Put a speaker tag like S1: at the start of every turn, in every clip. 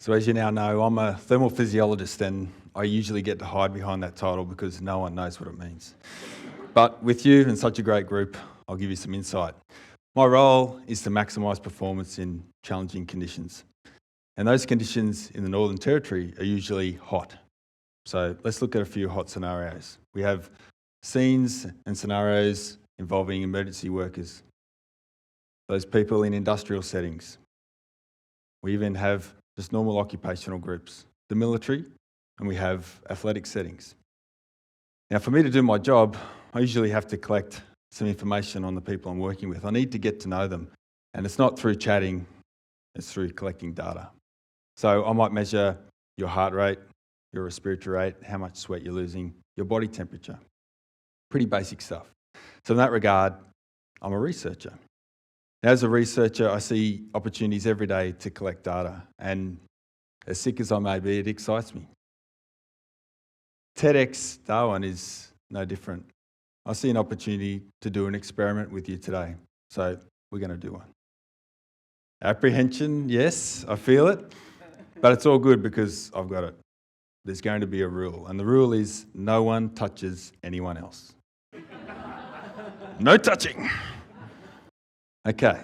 S1: So as you now know, I'm a thermal physiologist, and I usually get to hide behind that title because no one knows what it means. But with you and such a great group, I'll give you some insight. My role is to maximise performance in challenging conditions. And those conditions in the Northern Territory are usually hot. So let's look at a few hot scenarios. We have scenes and scenarios involving emergency workers, those people in industrial settings. We even have just normal occupational groups, the military, and we have athletic settings. Now, for me to do my job, I usually have to collect some information on the people I'm working with. I need to get to know them, and it's not through chatting, it's through collecting data. So I might measure your heart rate, your respiratory rate, how much sweat you're losing, your body temperature. Pretty basic stuff. So in that regard, I'm a researcher. As a researcher, I see opportunities every day to collect data, and as sick as I may be, it excites me. TEDxDarwin is no different. I see an opportunity to do an experiment with you today, so we're going to do one. Apprehension, yes, I feel it, but it's all good because I've got it. There's going to be a rule, and the rule is no one touches anyone else. No touching. Okay,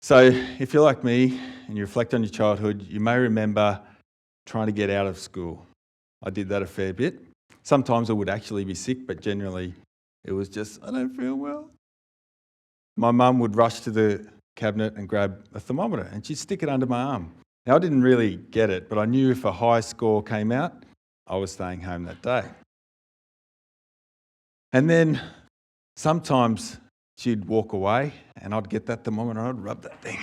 S1: so if you're like me and you reflect on your childhood, you may remember trying to get out of school. I did that a fair bit. Sometimes I would actually be sick, but generally it was just, I don't feel well. My mum would rush to the cabinet and grab a thermometer and she'd stick it under my arm. Now, I didn't really get it, but I knew if a high score came out, I was staying home that day. And then sometimes she'd walk away and I'd get that thermometer and I'd rub that thing.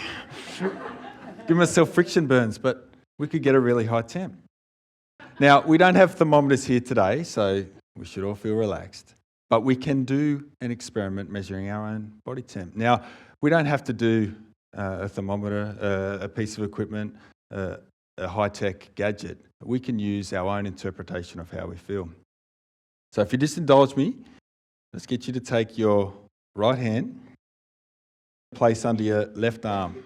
S1: Give myself friction burns, but we could get a really high temp. Now, we don't have thermometers here today, so we should all feel relaxed. But we can do an experiment measuring our own body temp. Now, we don't have to do a thermometer, a piece of equipment, a high-tech gadget. We can use our own interpretation of how we feel. So if you just indulge me, let's get you to take your right hand, place under your left arm.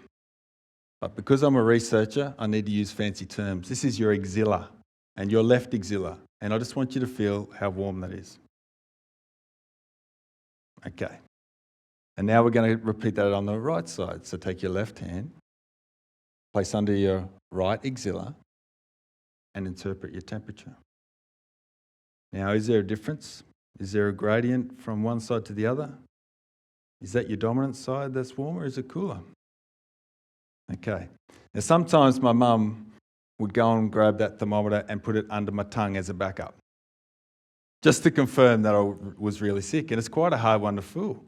S1: But because I'm a researcher, I need to use fancy terms. This is your axilla and your left axilla. And I just want you to feel how warm that is. Okay. And now we're going to repeat that on the right side. So take your left hand, place under your right axilla, and interpret your temperature. Now, is there a difference? Is there a gradient from one side to the other? Is that your dominant side that's warmer, or is it cooler? Okay. Now, sometimes my mum would go and grab that thermometer and put it under my tongue as a backup, just to confirm that I was really sick. And it's quite a hard one to fool.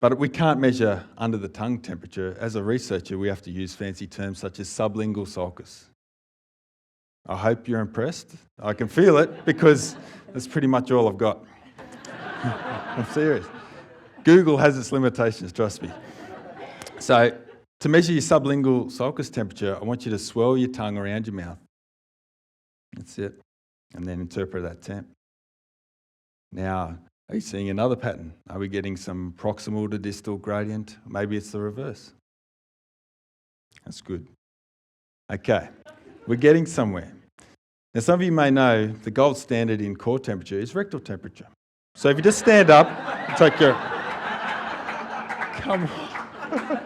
S1: But we can't measure under the tongue temperature. As a researcher, we have to use fancy terms such as sublingual sulcus. I hope you're impressed. I can feel it because that's pretty much all I've got. I'm serious. Google has its limitations, trust me. So, to measure your sublingual sulcus temperature, I want you to swirl your tongue around your mouth. That's it. And then interpret that temp. Now, are you seeing another pattern? Are we getting some proximal to distal gradient? Maybe it's the reverse. That's good. Okay, we're getting somewhere. Now, some of you may know the gold standard in core temperature is rectal temperature. So if you just stand up and take your... Come on.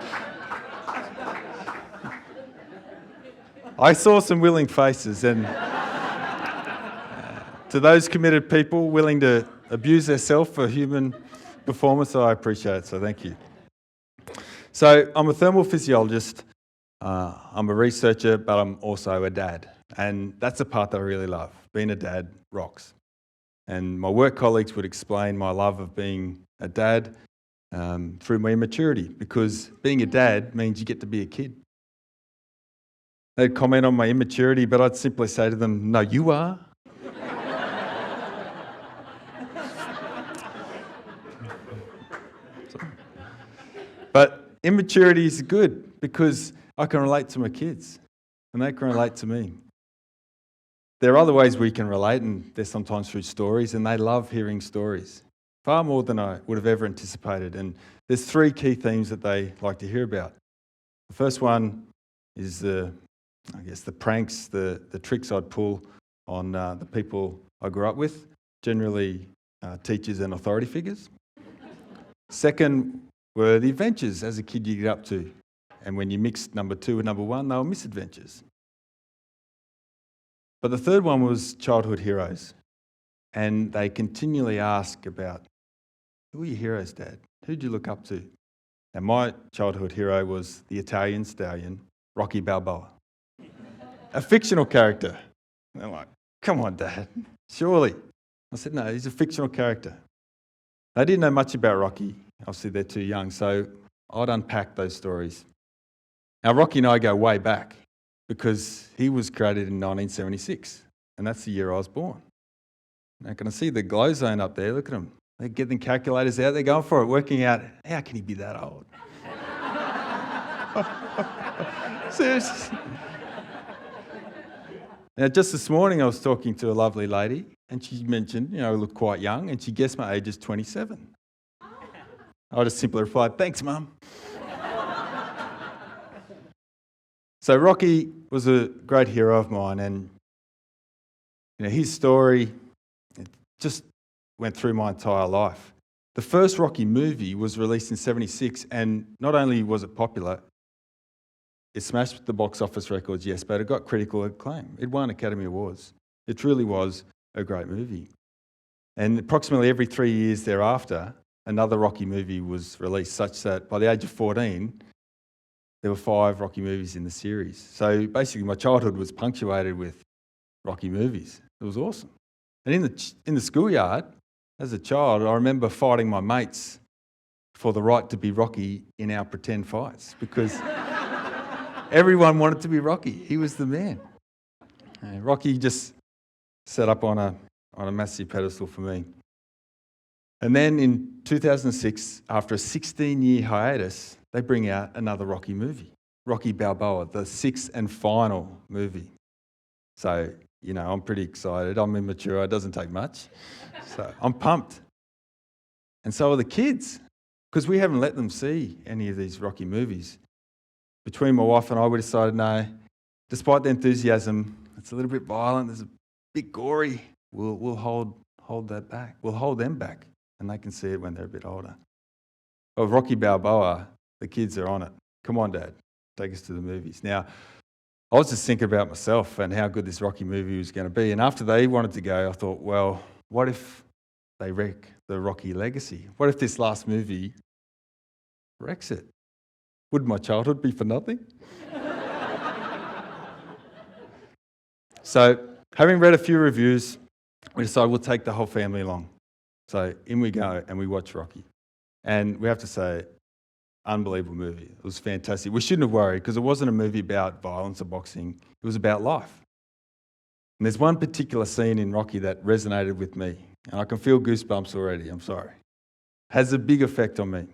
S1: I saw some willing faces, and to those committed people willing to abuse themselves for human performance, I appreciate it, so thank you. So I'm a thermal physiologist, I'm a researcher, but I'm also a dad. And that's the part that I really love. Being a dad rocks. And my work colleagues would explain my love of being a dad through my immaturity, because being a dad means you get to be a kid. They'd comment on my immaturity, but I'd simply say to them, no, you are. But immaturity is good because I can relate to my kids and they can relate to me. There are other ways we can relate, and they're sometimes through stories, and they love hearing stories, far more than I would have ever anticipated. And there's three key themes that they like to hear about. The first one is the I guess, the pranks, the tricks I'd pull on the people I grew up with, generally teachers and authority figures. Second were the adventures as a kid you get up to. And when you mixed number 2 with number 1, they were misadventures. But the third one was childhood heroes. And they continually ask about, who are your heroes, Dad? Who did you look up to? And my childhood hero was the Italian stallion, Rocky Balboa. A fictional character. And they're like, come on, Dad, surely. I said, no, he's a fictional character. They didn't know much about Rocky. Obviously, they're too young, so I'd unpack those stories. Now, Rocky and I go way back because he was created in 1976, and that's the year I was born. Now, can I see the glow zone up there? Look at them. They're getting calculators out. They're going for it, working out, how can he be that old? Seriously. Now, just this morning, I was talking to a lovely lady, and she mentioned, I look quite young, and she guessed my age is 27. I just simply replied, thanks, Mum. So Rocky was a great hero of mine, and his story just went through my entire life. The first Rocky movie was released in 1976, and not only was it popular, it smashed the box office records, yes, but it got critical acclaim. It won Academy Awards. It truly was a great movie. And approximately every 3 years thereafter, another Rocky movie was released, such that by the age of 14, there were 5 Rocky movies in the series. So basically my childhood was punctuated with Rocky movies. It was awesome. And in the schoolyard, as a child, I remember fighting my mates for the right to be Rocky in our pretend fights because everyone wanted to be Rocky. He was the man. And Rocky just set up on a massive pedestal for me. And then in 2006, after a 16-year hiatus, they bring out another Rocky movie, Rocky Balboa, the 6th and final movie. So, I'm pretty excited. I'm immature. It doesn't take much. So I'm pumped. And so are the kids, because we haven't let them see any of these Rocky movies. Between my wife and I, we decided, no, despite the enthusiasm, it's a little bit violent, there's a bit gory, we'll hold that back. We'll hold them back, and they can see it when they're a bit older. Well, Rocky Balboa, the kids are on it. Come on, Dad, take us to the movies. Now, I was just thinking about myself and how good this Rocky movie was going to be, and after they wanted to go, I thought, well, what if they wreck the Rocky legacy? What if this last movie wrecks it? Would my childhood be for nothing? So, having read a few reviews, we decided we'll take the whole family along. So in we go and we watch Rocky. And we have to say, unbelievable movie. It was fantastic. We shouldn't have worried because it wasn't a movie about violence or boxing. It was about life. And there's one particular scene in Rocky that resonated with me. And I can feel goosebumps already, I'm sorry. Has a big effect on me.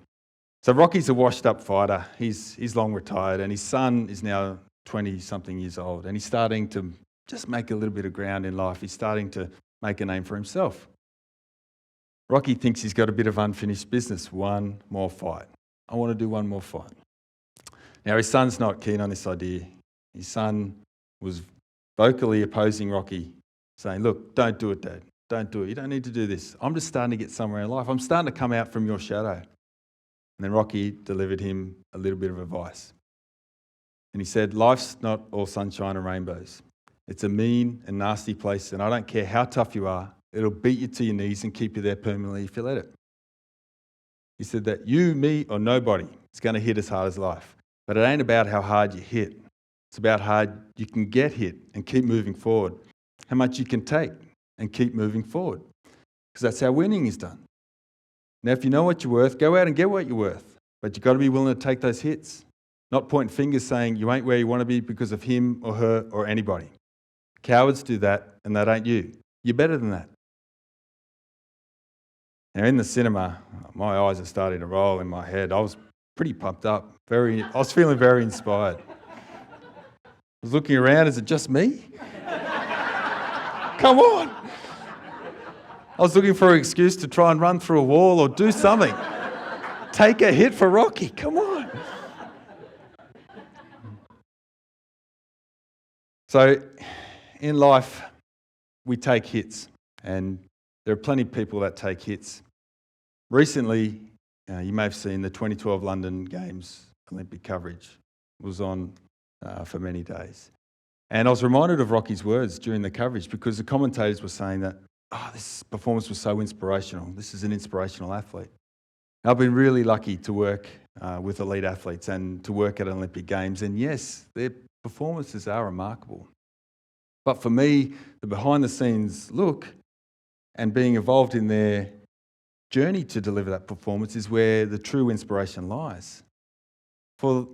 S1: So Rocky's a washed-up fighter. He's long retired, and his son is now 20-something years old, and he's starting to just make a little bit of ground in life. He's starting to make a name for himself. Rocky thinks he's got a bit of unfinished business. One more fight. I want to do one more fight. Now, his son's not keen on this idea. His son was vocally opposing Rocky, saying, look, don't do it, Dad. Don't do it. You don't need to do this. I'm just starting to get somewhere in life. I'm starting to come out from your shadow. And then Rocky delivered him a little bit of advice. And he said, life's not all sunshine and rainbows. It's a mean and nasty place, and I don't care how tough you are, it'll beat you to your knees and keep you there permanently if you let it. He said that you, me, or nobody is going to hit as hard as life. But it ain't about how hard you hit. It's about how hard you can get hit and keep moving forward. How much you can take and keep moving forward. Because that's how winning is done. Now, if you know what you're worth, go out and get what you're worth. But you've got to be willing to take those hits. Not point fingers saying you ain't where you want to be because of him or her or anybody. Cowards do that, and that ain't you. You're better than that. Now, in the cinema, my eyes are starting to roll in my head. I was pretty pumped up. I was feeling very inspired. I was looking around, is it just me? Come on! I was looking for an excuse to try and run through a wall or do something. Take a hit for Rocky, come on. So in life, we take hits, and there are plenty of people that take hits. Recently, you may have seen the 2012 London Games Olympic coverage. It was on for many days. And I was reminded of Rocky's words during the coverage because the commentators were saying that, this performance was so inspirational. This is an inspirational athlete. I've been really lucky to work with elite athletes and to work at Olympic Games. And yes, their performances are remarkable. But for me, the behind-the-scenes look and being involved in their journey to deliver that performance is where the true inspiration lies. For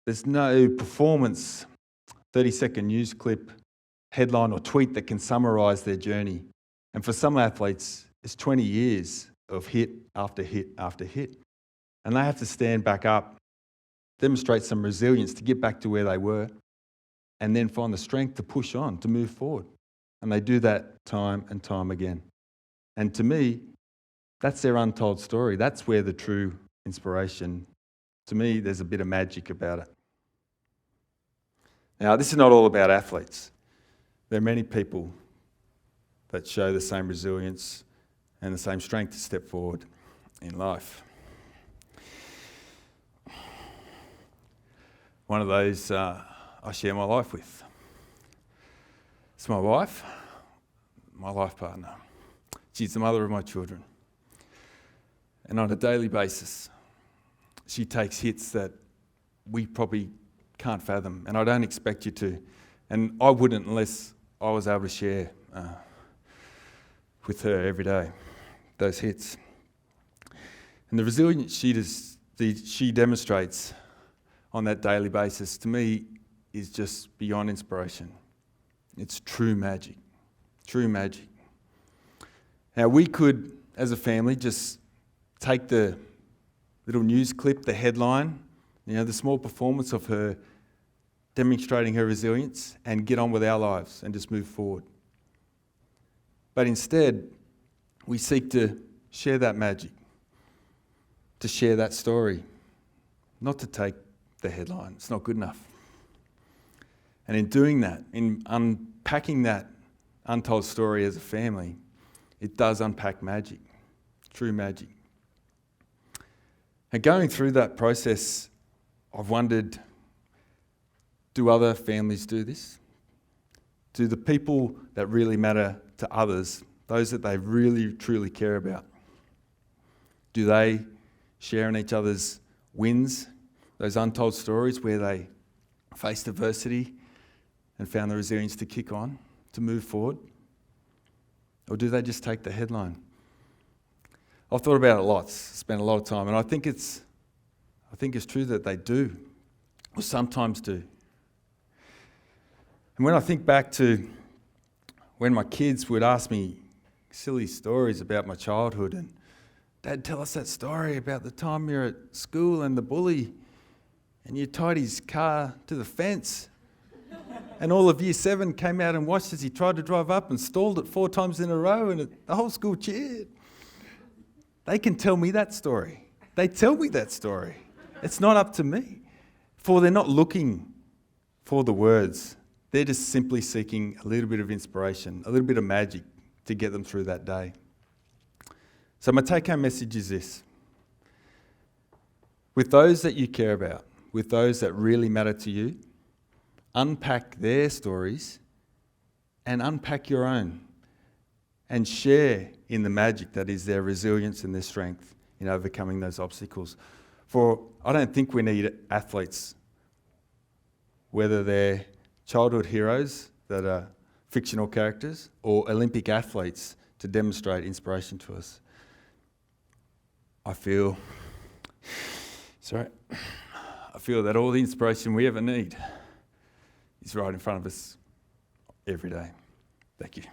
S1: there's no performance 30-second news clip, headline or tweet that can summarise their journey. And for some athletes, it's 20 years of hit after hit after hit. And they have to stand back up, demonstrate some resilience to get back to where they were, and then find the strength to push on, to move forward. And they do that time and time again. And to me, that's their untold story. That's where the true inspiration, to me, there's a bit of magic about it. Now, this is not all about athletes. There are many people that show the same resilience and the same strength to step forward in life. One of those I share my life with. It's my wife, my life partner. She's the mother of my children. And on a daily basis, she takes hits that we probably can't fathom, and I don't expect you to. And I wouldn't unless I was able to share with her every day those hits. And the resilience she demonstrates on that daily basis, to me, is just beyond inspiration. It's true magic. True magic. Now, we could, as a family, just take the little news clip, the headline, the small performance of her demonstrating her resilience, and get on with our lives and just move forward. But instead, we seek to share that magic, to share that story, not to take the headline. It's not good enough. And in doing that, in unpacking that untold story as a family, it does unpack magic, true magic. And going through that process, I've wondered, do other families do this? Do the people that really matter to others, those that they really, truly care about, do they share in each other's wins, those untold stories where they faced adversity and found the resilience to kick on, to move forward? Or do they just take the headline? I've thought about it lots, spent a lot of time, and I think it's true that they do, or sometimes do. And when I think back to when my kids would ask me silly stories about my childhood, and Dad, tell us that story about the time you're at school and the bully, and you tied his car to the fence, and all of Year 7 came out and watched as he tried to drive up and stalled it 4 times in a row, and the whole school cheered. They can tell me that story. They tell me that story. It's not up to me. For they're not looking for the words. They're just simply seeking a little bit of inspiration, a little bit of magic to get them through that day. So my take-home message is this. With those that you care about, with those that really matter to you, unpack their stories and unpack your own and share in the magic that is their resilience and their strength in overcoming those obstacles. For I don't think we need athletes, whether they're childhood heroes that are fictional characters or Olympic athletes, to demonstrate inspiration to us. I feel that all the inspiration we ever need is right in front of us every day. Thank you.